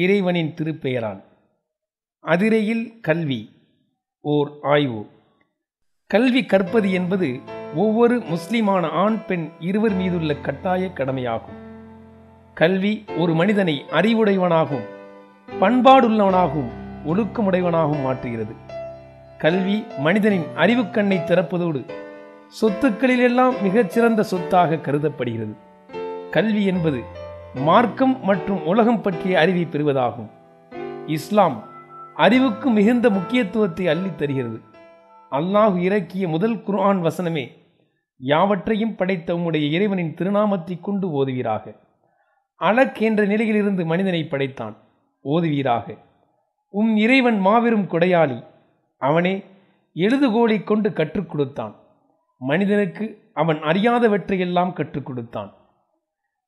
இறைவனின் திருப்பெயரால். அதிரையில் கல்வி ஓர் ஆய்வு. கல்வி கற்பது என்பது ஒவ்வொரு முஸ்லிமான ஆண் பெண் இருவர் மீதுள்ள கட்டாய கடமையாகும். கல்வி ஒரு மனிதனை அறிவுடையவனாகவும் பண்பாடுள்ளவனாகவும் ஒழுக்கமுடையவனாகவும் மாற்றுகிறது. கல்வி மனிதனின் அறிவுக்கண்ணை திறப்பதோடு சொத்துக்களிலெல்லாம் மிகச்சிறந்த சொத்தாக கருதப்படுகிறது. கல்வி என்பது மார்க்கம் மற்றும் உலகம் பற்றிய அறிவை பெறுவதாகும். இஸ்லாம் அறிவுக்கு மிகுந்த முக்கியத்துவத்தை அள்ளித் தருகிறது. அல்லாஹ் இறக்கிய முதல் குர்ஆன் வசனமே, யாவற்றையும் படைத்த உம்முடைய இறைவனின் திருநாமத்தை கொண்டு ஓதுவீராக. அலக் என்ற நிலையிலிருந்து மனிதனை படைத்தான், ஓதுவீராக. உம் இறைவன் மாபெரும் கொடையாளி, அவனே எழுதுகோலை கொண்டு கற்றுக் கொடுத்தான். மனிதனுக்கு அவன் அறியாதவற்றையெல்லாம் கற்றுக் கொடுத்தான்.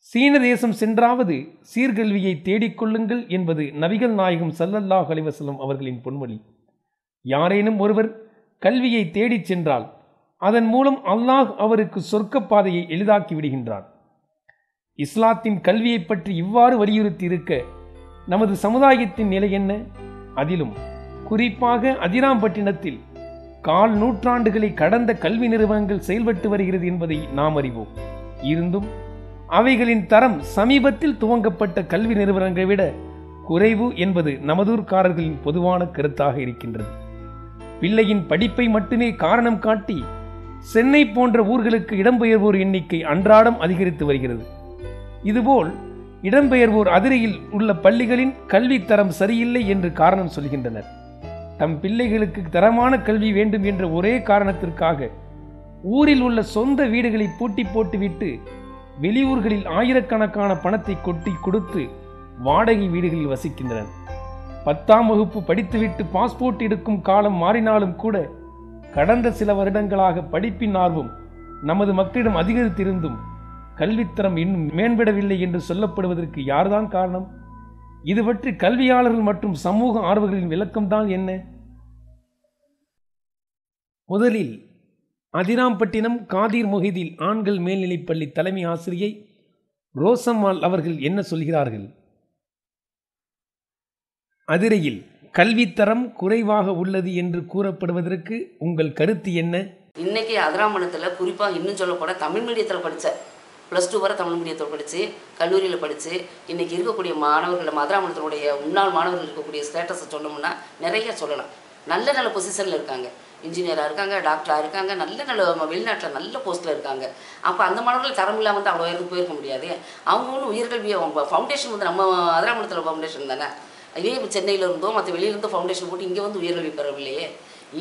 சீன தேசம் சென்றாவது சீர்கல்வியை தேடிக்கொள்ளுங்கள் என்பது நபிகள் நாயகம் ஸல்லல்லாஹு அலைஹி வஸல்லம் அவர்களின் பொன்மொழி. யாரேனும் ஒருவர் கல்வியை தேடிச் சென்றால் அதன் மூலம் அல்லாஹ் அவருக்கு சொர்க்க பாதையை எளிதாக்கி விடுகின்றான். இஸ்லாத்தின் கல்வியை பற்றி இவ்வாறு வலியுறுத்தி இருக்க நமது சமுதாயத்தின் நிலை என்ன? அதிலும் குறிப்பாக அதிராம்பட்டினத்தில் கால் நூற்றாண்டுகளை கடந்த கல்வி நிறுவனங்கள் செயல்பட்டு வருகிறது என்பதை நாம் அறிவோம். இருந்தும் அவைகளின் தரம் சமீபத்தில் துவங்கப்பட்ட கல்வி நிறுவனங்களை விட குறைவு என்பது நமதூர்காரர்களின் பொதுவான கருத்தாக இருக்கின்றது. பிள்ளையின் படிப்பை மட்டுமே காரணம் காட்டி சென்னை போன்ற ஊர்களுக்கு இடம்பெயர்வோர் எண்ணிக்கை அன்றாடம் அதிகரித்து வருகிறது. இதுபோல் இடம்பெயர்வோர் அதிரையில் உள்ள பள்ளிகளின் கல்வி தரம் சரியில்லை என்று காரணம் சொல்கின்றனர். தம் பிள்ளைகளுக்கு தரமான கல்வி வேண்டும் என்ற ஒரே காரணத்திற்காக ஊரில் உள்ள சொந்த வீடுகளை பூட்டி போட்டுவிட்டு வெளியூர்களில் ஆயிரக்கணக்கான பணத்தை கொட்டி கொடுத்து வாடகை வீடுகளில் வசிக்கின்றனர். 10ஆம் வகுப்பு படித்துவிட்டு பாஸ்போர்ட் எடுக்கும் காலம் மாறினாலும் கூட கடந்த சில வருடங்களாக படிப்பின் ஆர்வம் நமது மக்களிடம் அதிகரித்திருந்தும் கல்வித்தரம் இன்னும் மேம்படவில்லை என்று சொல்லப்படுவதற்கு யார்தான் காரணம்? இது பற்றி கல்வியாளர்கள் மற்றும் சமூக ஆர்வலர்களின் விளக்கம்தான் என்ன? முதலில் அதிராம்பட்டினம் காதிர் மொஹிதில் ஆண்கள் மேல்நிலைப்பள்ளி தலைமை ஆசிரியை ரோசம்மாள் அவர்கள் என்ன சொல்கிறார்கள்? அதிரையில் கல்வித்தரம் குறைவாக உள்ளது என்று கூறப்படுவதற்கு உங்கள் கருத்து என்ன? இன்னைக்கு அதிராம்பட்டினத்தில் குறிப்பாக இன்னும் சொல்லக்கூட தமிழ் மீடியத்தில் படித்த +2 வரை தமிழ் மீடியத்தில் படித்து கல்லூரியில் படித்து இன்றைக்கி இருக்கக்கூடிய மாணவர்கள் அதிராம்பட்டினத்தினுடைய முன்னாள் மாணவர்கள் இருக்கக்கூடிய ஸ்டேட்டஸை சொன்னோம்னா நிறைய சொல்லலாம். நல்ல நல்ல பொசிஷனில் இருக்காங்க, இன்ஜினியராக இருக்காங்க, டாக்டராக இருக்காங்க, நல்ல வெளிநாட்டில் நல்ல போஸ்ட்டில் இருக்காங்க. அப்போ அந்த மாணவர்கள் தரம் இல்லாமல் வந்து அவ்வளோ உயரத்துக்கு போயிருக்க முடியாது. அவங்க ஒன்றும் உயர்கல்வியை ஃபவுண்டேஷன் வந்து நம்ம அதிராம்பட்டினத்தில் ஃபவுண்டேஷன் தானே. இதே சென்னையில் இருந்தோ மற்ற வெளியிலிருந்தோ ஃபவுண்டேஷன் போட்டு இங்கே வந்து உயர்கல்வி பெறவில்லையே.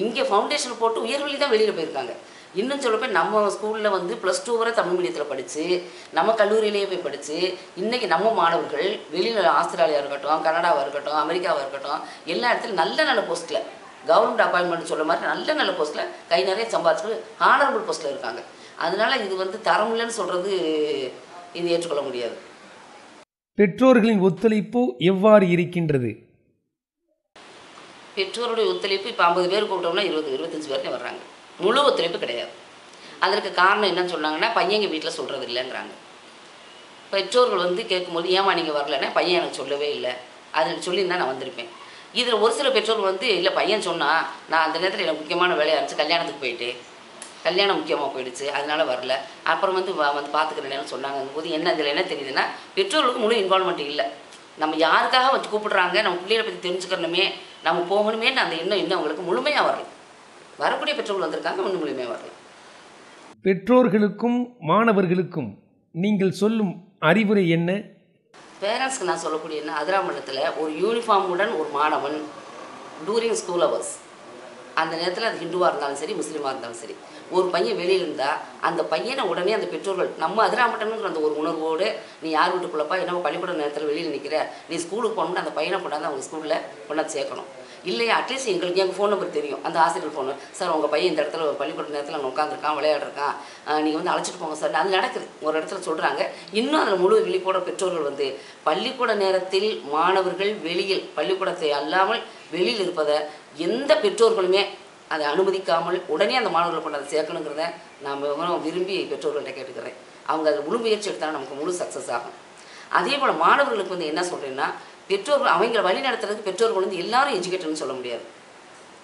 இங்கே ஃபவுண்டேஷன் போட்டு உயர்கல்வி தான் வெளியில் போயிருக்காங்க. இன்னும் சொல்லப்போய் நம்ம ஸ்கூலில் வந்து +2 வரை தமிழ் மீடியத்தில் படித்து நம்ம கல்லூரியிலேயே போய் படித்து இன்றைக்கி நம்ம மாணவர்கள் வெளியில் ஆஸ்திரேலியா இருக்கட்டும், கனடாவாக இருக்கட்டும், அமெரிக்காவாக இருக்கட்டும், எல்லா இடத்துலையும் நல்ல நல்ல போஸ்ட்டில் கவர்மெண்ட் அப்பாயின்மெண்ட் சொல்ல மாதிரி நல்ல நல்ல போஸ்ட்டில் கை நிறைய சம்பாதிச்சு ஹானரபிள் போஸ்ட்டில் இருக்காங்க. அதனால் இது வந்து தரம் இல்லைன்னு சொல்கிறது இது ஏற்றுக்கொள்ள முடியாது. பெற்றோர்களின் ஒத்துழைப்பு எவ்வாறு இருக்கின்றது? பெற்றோருடைய ஒத்துழைப்பு இப்போ 50 பேர் கூப்பிட்டோம்னா 20-25 பேருக்கு வர்றாங்க. முழு ஒத்துழைப்பு கிடையாது. அதற்கு காரணம் என்னன்னு சொன்னாங்கன்னா, பையன் எங்கள் வீட்டில் சொல்கிறது இல்லைங்கிறாங்க. பெற்றோர்கள் வந்து கேட்கும்போது ஏமா நீங்கள் வரலன்னா, பையன் எனக்கு சொல்லவே இல்லை, அதில் சொல்லியிருந்தா நான் வந்திருப்பேன். இதில் ஒரு சில பெற்றோர்கள் வந்து இல்லை பையன் சொன்னால் நான் அந்த நேரத்தில் எனக்கு முக்கியமான வேலையாக இருந்துச்சு, கல்யாணத்துக்கு போயிட்டு கல்யாணம் முக்கியமாக போயிடுச்சு, அதனால் வரல, அப்புறம் வந்து பார்த்துக்கிறேன்னு சொன்னாங்க. போது என்ன இதில் என்ன தெரியுதுன்னா, பெற்றோர்களுக்கு முழு இன்வால்மெண்ட் இல்லை. நம்ம யாருக்காக வச்சு கூப்பிடுறாங்க, நம்ம பிள்ளைகளை பற்றி தெரிஞ்சுக்கணுமே, நம்ம போகணுமேன்னு அந்த எண்ணம் இன்னும் அவங்களுக்கு முழுமையாக வரல. வரக்கூடிய பெற்றோர்கள் வந்திருக்காங்க, இன்னும் முழுமையாக வரல. பெற்றோர்களுக்கும் மாணவர்களுக்கும் நீங்கள் சொல்லும் அறிவுரை என்ன? பேரண்ட்ஸ்க்கு நான் சொல்லக்கூடிய என்ன, அதிராம்பட்டினத்தில் ஒரு யூனிஃபார்முடன் ஒரு மாணவன் டூரிங் ஸ்கூல் ஹவர்ஸ், அந்த நேரத்தில் அது ஹிந்துவாக இருந்தாலும் சரி, முஸ்லீமாக இருந்தாலும் சரி, ஒரு பையன் வெளியில் இருந்தால் அந்த பையனை உடனே அந்த பெற்றோர்கள் நம்ம அதிராம்பட்டினங்கிற அந்த ஒரு உணர்வோடு, நீ யார் வீட்டுக்குள்ளப்பா என்ன பள்ளிக்கூட நேரத்தில் வெளியில் நிற்கிற, நீ ஸ்கூலுக்கு போகணும்னு அந்த பையனை கொண்டாந்து அவங்க ஸ்கூலில் கொண்டாந்து சேர்க்கணும். இல்லையா அட்லீஸ்ட் எங்களுக்கு எங்கள் ஃபோன் நம்பர் தெரியும், அந்த ஆசிரியர் ஃபோனு, சார் உங்கள் பையன் இந்த இடத்துல பள்ளிக்கூட நேரத்தில் அங்கே உட்காந்துருக்கான், விளையாடுறான், நீங்கள் வந்து அழைச்சிட்டு போங்க சார். அது நடக்குது, ஒரு இடத்துல சொல்கிறாங்க. இன்னும் அதில் முழு விழிப்போட பெற்றோர்கள் வந்து பள்ளிக்கூட நேரத்தில் மாணவர்கள் வெளியில் பள்ளிக்கூடத்தை அல்லாமல் வெளியில் இருப்பதை எந்த பெற்றோர்களுமே அதை அனுமதிக்காமல் உடனே அந்த மாணவர்களை கொண்டு அதை சேர்க்கணுங்கிறத நான் விரும்பி பெற்றோர்கள்ட்ட கேட்டுக்கிறேன். அவங்க அதில் முழு முயற்சி எடுத்தாலும் நமக்கு முழு சக்ஸஸ் ஆகும். அதே போல் மாணவர்களுக்கு வந்து என்ன சொல்கிறேன்னா, பெற்றோர்கள் அவங்கள வழி நடத்துறதுக்கு பெற்றோர்கள் வந்து எல்லாரும் எஜுகேட்டட்னு சொல்ல முடியாது.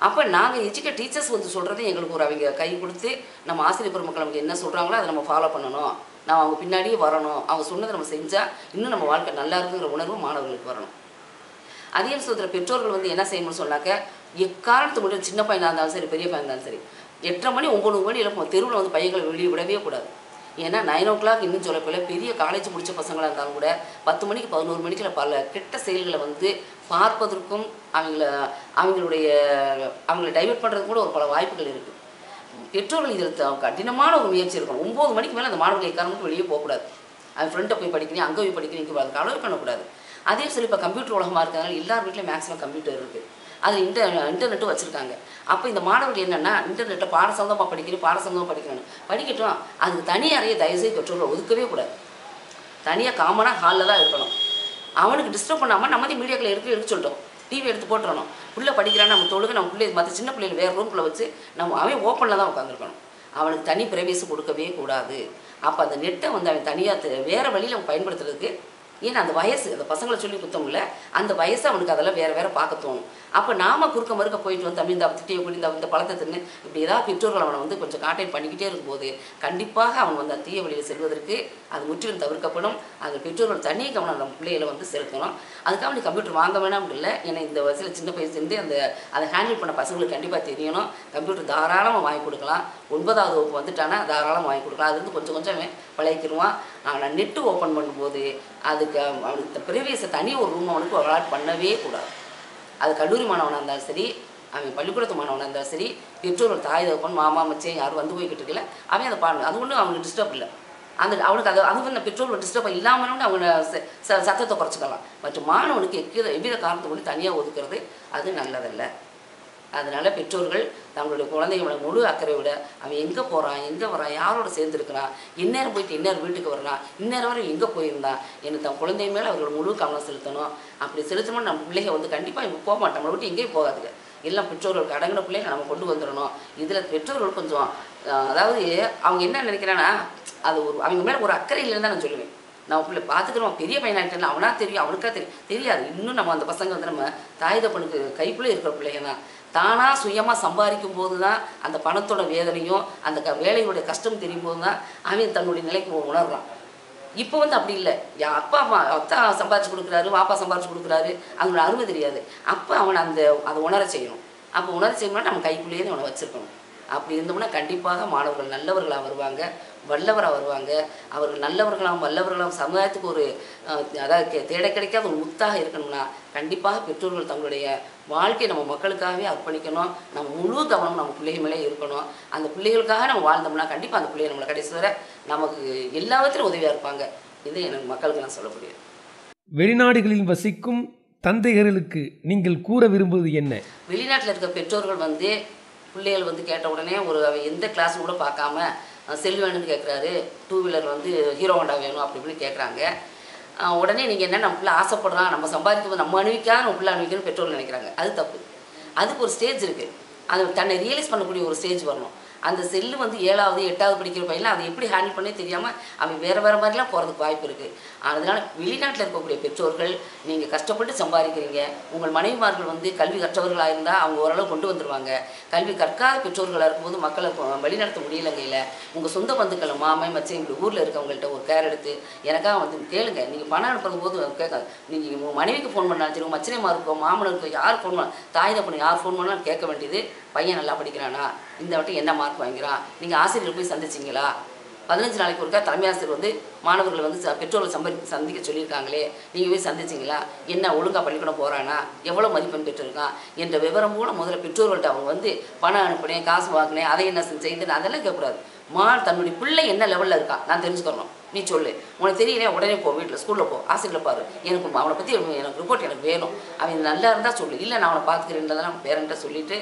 அப்போ நாங்கள் எஜுகேட் டீச்சர்ஸ் வந்து சொல்கிறது எங்களுக்கு ஒரு அவங்க கை கொடுத்து நம்ம ஆசிரியர் பெருமக்கள் நமக்கு என்ன சொல்கிறாங்களோ அதை நம்ம ஃபாலோ பண்ணணும், நம்ம அவங்க பின்னாடியே வரணும், அவங்க சொன்னதை நம்ம செஞ்சால் இன்னும் நம்ம வாழ்க்கை நல்லா இருக்குங்கிற உணர்வு மாணவர்களுக்கு வரணும். அதே விஷயத்தில் பெற்றோர்கள் வந்து என்ன செய்யணும்னு சொன்னாக்க, எக்காரணத்து முடியும் சின்ன பையனாக இருந்தாலும் சரி பெரிய பையனாக இருந்தாலும் சரி 8:30 மணி 9 மணி எழுப்போம். தெருவில் வந்து பையன்களை வெளியே விடவே கூடாது. ஏன்னா 9 o'clock இன்னும் சொல்லப்போல பெரிய காலேஜ் முடித்த பசங்களாக இருந்தாலும் கூட 10 மணிக்கு 11 மணிக்குள்ள பல கெட்ட செயல்களை வந்து பார்ப்பதற்கும் அவங்களுடைய டைவெர்ட் பண்ணுறதுக்கு கூட ஒரு பல வாய்ப்புகள் இருக்குது. பெற்றோர்கள் இதில் கடினமான ஒரு முயற்சி இருக்கணும். 9 மணிக்கு மேலே அந்த மாணவர்கள் எக்காரணத்துக்கு வெளியே போகக்கூடாது. அவன் ஃப்ரெண்டை போய் படிக்கிறீங்க, அங்கே போய் படிக்கிறீங்க, அதுக்கு அலோவ் பண்ணக்கூடாது. அதே சொல்லி இப்போ கம்ப்யூட்டர் உலகமாக இருக்கிறதுனால எல்லார் வீட்லையும் மேக்ஸிமம் கம்ப்யூட்டர் இருக்குது, அது இன்டர்நெட்டும் வச்சுருக்காங்க. அப்போ இந்த மாணவர்கள் என்னென்னா இன்டர்நெட்டை பாடசந்தமாக படிக்கணும்னு படிக்கட்டும். அதுக்கு தனி அறையை தயவுசெய்து பெற்றோர்கள் ஒதுக்கவே கூடாது. தனியாக காமனாக ஹாலில் தான் இருக்கணும். அவனுக்கு டிஸ்டர்ப் பண்ணாமல் நம்ம மீடியாக்களை எடுக்க சொல்லிட்டோம், டிவி எடுத்து போட்டுறணும். பிள்ளை படிக்கிறான்னு நம்ம தொழுக நம்ம பிள்ளை மற்ற சின்ன பிள்ளைகள் வேறு ரூம்குள்ளே வச்சு அவன் ஓப்பனில் தான் உட்காந்துருக்கணும். அவனுக்கு தனி பிரவேசம் கொடுக்கவே கூடாது. அப்போ அந்த நெட்டை வந்து அவன் தனியாக வேறு வழியில் அவன் பயன்படுத்துறதுக்கு, ஏன்னா அந்த வயசு அந்த பசங்களை சொல்லி குத்தம் இல்லை, அந்த வயசு அவனுக்கு அதெல்லாம் வேறு பார்க்க தோணும். அப்போ நாம் குறுக்க மறுக்க போயிட்டு வந்து தமிழ் இந்த திட்டியை கூடி இந்த பழத்தை தின்னு இப்படி ஏதாவது பெற்றோர்கள் அவனை வந்து கொஞ்சம் கான்டாக்ட் பண்ணிக்கிட்டே இருக்கும்போது கண்டிப்பாக அவன் வந்து அந்த தீய வழியில் செல்வதற்கு அது முற்றிலும் தவிர்க்கப்படும். அந்த பெற்றோர்கள் தனி கவனம் நம்ம பிள்ளைகளை வந்து செலுத்தணும். அதுக்காக நீ கம்ப்யூட்டர் வாங்க வேணாம் இல்லை, ஏன்னா இந்த வயசில் சின்ன பையன் அதை ஹேண்டில் பண்ண பசங்களுக்கு கண்டிப்பாக தெரியணும். கம்ப்யூட்டர் தாராளமாக வாங்கி கொடுக்கலாம். 9வது வகுப்பு வந்துட்டானா தாராளமாக வாங்கி கொடுக்கலாம். அது வந்து கொஞ்சம் கொஞ்சம் பழகிக்கிடுவான். ஆனால் நெட்டு ஓப்பன் பண்ணும்போது அதுக்கு அவனுக்கு பிரவேச தனி ஒரு ரூம் அவனுக்கு அலாட் பண்ணவே கூடாது. அது கல்லூரி மாணவனாக இருந்தாலும் சரி, அவன் பள்ளிக்கூடத்து மாணவனாக இருந்தாலும் சரி, பெற்றோர்கள் தாய் தகப்பன் மாமா மச்சன் யாரும் வந்து போய்கிட்டு இருக்கல, அவன் அதை பாருங்க, அது ஒன்றும் அவனுக்கு டிஸ்டர்ப் இல்லை. அவனுக்கு அது வந்து பெற்றோர்கள் டிஸ்டர்ப் இல்லாமல் அவங்க சத்தத்தை குறைச்சிக்கலாம். மற்றும் மாணவனுக்கு எவ்வித காரணத்தை கொண்டு தனியாக ஒதுக்குறது அது நல்லதல்ல. அதனால் பெற்றோர்கள் தங்களுடைய குழந்தைகளை முழு அக்கறை விட அவன் எங்கே போகிறான், எங்கே வரான், யாரோட சேர்ந்துருக்கிறான், இந்நேரம் போயிட்டு இந்நேரம் வீட்டுக்கு வரான், இந்நேரம் வரை எங்கே போயிருந்தான் என்று தன் குழந்தை மேலே அவர்கள் முழு கவனம் செலுத்தணும். அப்படி செலுத்தணும்னு நம்ம பிள்ளைங்க வந்து கண்டிப்பாக இப்போ போக மாட்டோம், நம்மளை விட்டு எங்கேயும் போகாதுங்க. எல்லாம் பெற்றோர்களுக்கு அடங்கின பிள்ளைங்க நம்ம கொண்டு வந்துடணும். இதில் பெற்றோர்கள் கொஞ்சம் அதாவது அவங்க என்ன நினைக்கிறான்னா, அது அவங்க மேலே ஒரு அக்கறை இல்லைன்னு தான் நான் சொல்லுவேன். நம்ம பிள்ளை பார்த்துக்கிறோம், பெரிய பையனாகிட்டேன், அவனா தெரியும், அவனுக்கா தெரியாது. இன்னும் நம்ம அந்த பசங்க வந்து நம்ம தாய் தப்பனுக்கு கைக்குள்ளே இருக்கிற பிள்ளைங்க தான். தானாக சுயமாக சம்பாதிக்கும் போது தான் அந்த பணத்தோட வேதனையும் அந்த வேலையோடைய கஷ்டம் தெரியும் போது தான் அவன் தன்னுடைய நிலைக்கு உணர்றான். இப்போ வந்து அப்படி இல்லை, அப்பா அம்மா அத்தா சம்பாதிச்சு கொடுக்குறாரு, வாப்பா சம்பாதிச்சு கொடுக்குறாரு, அவனோட அருமை தெரியாது. அப்போ அவனை அதை உணர செய்யணும். அப்போ உணர செய்யணும்னா நம்ம கைக்குள்ளேயே அவனை வச்சுருக்கணும். அப்படி இருந்தோம்னா கண்டிப்பாக மாணவர்கள் நல்லவர்களாக வருவாங்க, வல்லவராக வருவாங்க. அவர்கள் நல்லவர்களாகவும் வல்லவர்களாகவும் சமுதாயத்துக்கு ஒரு அதாவது தேட கிடைக்காத ஒரு முத்தாக இருக்கணும்னா கண்டிப்பாக பெற்றோர்கள் தங்களுடைய வாழ்க்கையை நம்ம மக்களுக்காகவே அர்ப்பணிக்கணும். நம்ம முழு கவனம் நம்ம பிள்ளைகள் மேலே இருக்கணும். அந்த பிள்ளைகளுக்காக நம்ம வாழ்ந்தோம்னா கண்டிப்பாக அந்த பிள்ளைகள் நம்மளை கடைசி வரை நமக்கு எல்லா விதத்திலும் உதவியாக இருப்பாங்க. இது எனக்கு மக்களுக்கு நான் சொல்லக்கூடிய. வெளிநாடுகளில் வசிக்கும் தந்தைகளுக்கு நீங்கள் கூற விரும்புவது என்ன? வெளிநாட்டில் இருக்க பெற்றோர்கள் வந்து பிள்ளைகள் வந்து கேட்ட உடனே எந்த கிளாஸும் கூட பார்க்காம செல் வேணும்னு கேட்குறாரு, 2 வீலர் வந்து ஹீரோ ஹோண்டா வேணும் அப்படி இப்படின்னு கேட்குறாங்க. உடனே நீங்கள் என்ன நம்ம பிள்ளை ஆசைப்படுறான், நம்ம சம்பாதிக்கும் நம்ம அனுபவிக்காத நம்ம பிள்ளை அனுபவிக்கணும்னு பெற்றோர்கள் நினைக்கிறாங்க. அது தப்பு. அதுக்கு ஒரு ஸ்டேஜ் இருக்குது, அது தன்னை ரியலைஸ் பண்ணக்கூடிய ஒரு ஸ்டேஜ் வரணும். அந்த செல்லு வந்து 7வது 8வது படிக்கிற பையன் அதை எப்படி ஹேண்டில் பண்ணே தெரியாமல் அவன் வேறு மாதிரிலாம் போகிறதுக்கு வாய்ப்பு இருக்குது. அதனால் வெளிநாட்டில் இருக்கக்கூடிய பெற்றோர்கள் நீங்கள் கஷ்டப்பட்டு சம்பாதிக்கிறீங்க, உங்கள் மனைவிமார்கள் வந்து கல்வி கற்றவர்களாக இருந்தால் அவங்க ஓரளவு கொண்டு வந்துடுவாங்க. கல்வி கற்காத பெற்றோர்களாக இருக்கும்போது மக்களை வழிநடத்த முடியலைங்கையில் உங்கள் சொந்த பந்துக்களை மாமன் மச்சன் இப்படி ஊரில் இருக்கவங்கள்ட்ட ஒரு கேர் எடுத்து எனக்காக வந்து கேளுங்க. நீங்கள் பணம் அனுப்புறது போது கேட்காது, நீங்கள் உங்கள் மனைவிக்கு ஃபோன் பண்ணாலும் சரி, உங்கள் மச்சனைமாருக்கோ மாமனருக்கோ யார் ஃபோன் பண்ண தாய் தப்பனை யார் ஃபோன் பண்ணாலும் கேட்க வேண்டியது பையன் நல்லா படிக்கிறானா, இந்த வாட்டி என்ன மார்க் வாங்கிறான், நீங்கள் ஆசிரியர் போய் சந்திச்சிங்களா, 15 நாளைக்கு ஒருக்கா தலைமை ஆசிரியர் வந்து மாணவர்களை வந்து பெற்றோர்கள் சந்திக்க சொல்லியிருக்காங்களே, நீங்கள் போய் சந்திச்சிங்களா, என்ன ஒழுங்காக பள்ளிக்கூடம் போகிறானா, எவ்வளோ மதிப்பெண் பெற்றிருக்கான் என்ற விவரம் கூட முதல்ல பெற்றோர்கள்ட்ட அவங்க வந்து பணம் அனுப்புனேன், காசு வாங்கினேன், அதை என்ன செய்து அதெல்லாம் கேட்கக்கூடாது. தன்னுடைய பிள்ளை என்ன லெவலில் இருக்கான் நான் தெரிஞ்சுக்கணும். நீ சொல்லு, உனக்கு தெரியலையா உடனே போ, வீட்டில் ஸ்கூலில் போ, ஆசிரியர் பாரு, எனக்கு அவனை பற்றி எனக்கு ரிப்போர்ட் எனக்கு வேணும், அவன் நல்லா இருந்தால் சொல்லு, இல்லை நான் அவனை பார்த்துக்கிறேன்றதெல்லாம் பேரண்ட்டை சொல்லிவிட்டு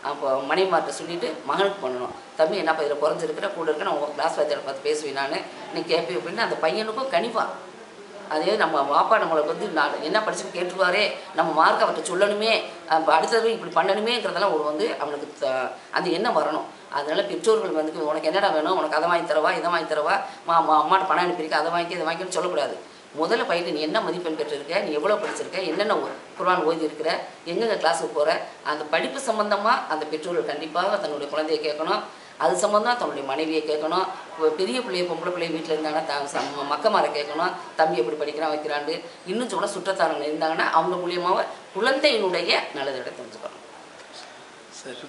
அப்போ மனைவிமார்கிட்ட சொல்லிவிட்டு மகனுக்கு பண்ணணும். தம்பி என்னப்பா இதில் குறைஞ்சிருக்கிற கூட இருக்க நான் உங்கள் கிளாஸ் வாத்தியாரை பார்த்து பேசுவேன் நான், நீ கேட்பேன் அப்படின்னு அந்த பையனுக்கும் கணிப்பான். அதே நம்ம வாப்பா நம்மளுக்கு வந்து நான் என்ன படிச்சுன்னு கேட்டுருவாரே, நம்ம மார்க் அவர்கிட்ட சொல்லணுமே, அடுத்தது இப்படி பண்ணணுமேங்கிறதெல்லாம் ஒரு வந்து அவனுக்கு அந்த எண்ணம் வரணும். அதனால் பெற்றோர்கள் வந்து உனக்கு என்னடா வேணும், உனக்கு அதை வாங்கி தரவா, இதை வாங்கி தரவா, அம்மாட்ட பணம் அனுப்பியிருக்க அதை வாங்கி இதை வாங்கிக்கணும்னு சொல்லக்கூடாது. முதல்ல பையன் நீ என்ன மதிப்பெண் பெற்றிருக்க, நீ எவ்வளோ படிச்சிருக்க, என்னென்ன குர்ஆன் ஓதி இருக்கிற, எங்கெங்கே கிளாஸுக்கு போகிற, அந்த படிப்பு சம்மந்தமாக அந்த பெற்றோர்கள் கண்டிப்பாக தன்னுடைய குழந்தையை கேட்கணும். அது சம்மந்தமாக தன்னுடைய மனைவியை கேட்கணும். பெரிய பிள்ளைய பொம்பளை பிள்ளை வீட்டில் இருந்தாங்கன்னா மக்கமாரை கேட்கணும், தம்பி எப்படி படிக்கிறான் வைக்கிறாண்டு. இன்னும் சொல்ல சுற்றத்தாரங்க இருந்தாங்கன்னா அவங்க மூலியமாக குழந்தையினுடைய நல்லது தெரிஞ்சுக்கணும். சரி.